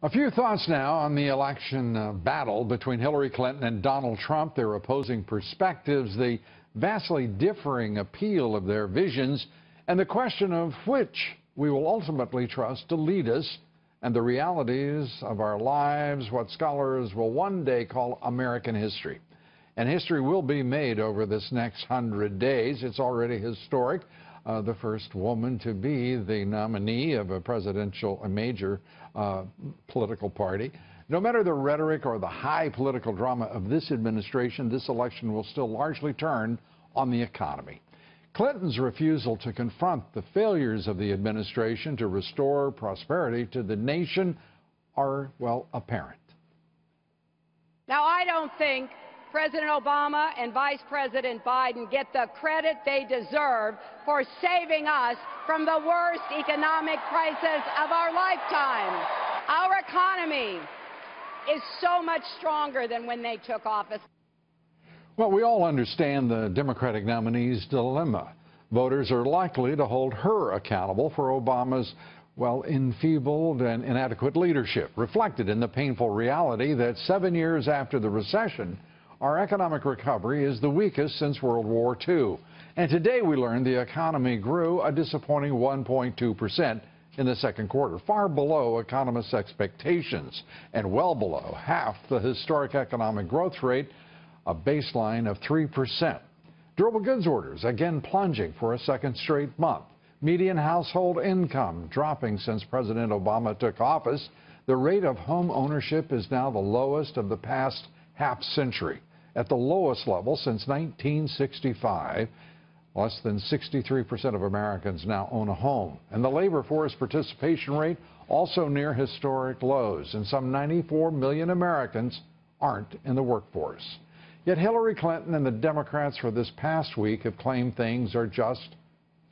A few thoughts now on the election battle between Hillary Clinton and Donald Trump, their opposing perspectives, the vastly differing appeal of their visions, and the question of which we will ultimately trust to lead us, and the realities of our lives, what scholars will one day call American history. And history will be made over this next 100 days. It's already historic. The first woman to be the nominee of a major political party. No matter the rhetoric or the high political drama of this administration, this election will still largely turn on the economy. Clinton's refusal to confront the failures of the administration to restore prosperity to the nation are, well, apparent. Now, I don't think President Obama and Vice President Biden get the credit they deserve for saving us from the worst economic crisis of our lifetime. Our economy is so much stronger than when they took office. Well, we all understand the Democratic nominee's dilemma. Voters are likely to hold her accountable for Obama's, well, enfeebled and inadequate leadership, reflected in the painful reality that 7 years after the recession, our economic recovery is the weakest since World War II. And today we learned the economy grew a disappointing 1.2% in the second quarter, far below economists' expectations and well below half the historic economic growth rate, a baseline of 3%. Durable goods orders again plunging for a second straight month. Median household income dropping since President Obama took office. The rate of home ownership is now the lowest of the past half century. At the lowest level since 1965, less than 63% of Americans now own a home. And the labor force participation rate also near historic lows, and some 94 million Americans aren't in the workforce. Yet Hillary Clinton and the Democrats for this past week have claimed things are just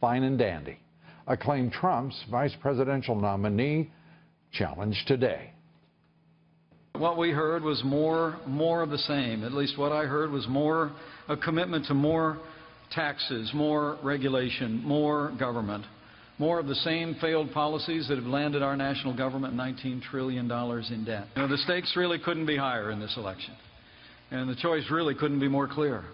fine and dandy. A claim Trump's vice presidential nominee challenged today. What we heard was more of the same. At least what I heard was a commitment to more taxes, more regulation, more government, more of the same failed policies that have landed our national government $19 trillion in debt. You know, the stakes really couldn't be higher in this election, and the choice really couldn't be more clear.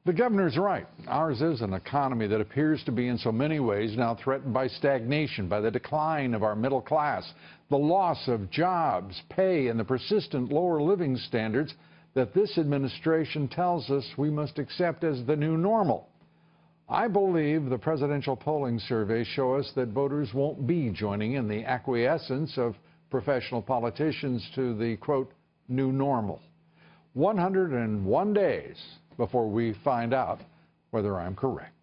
The governor's right. Ours is an economy that appears to be in so many ways now threatened by stagnation, by the decline of our middle class, the loss of jobs, pay, and the persistent lower living standards that this administration tells us we must accept as the new normal. I believe the presidential polling surveys show us that voters won't be joining in the acquiescence of professional politicians to the, quote, new normal. 101 days before we find out whether I'm correct.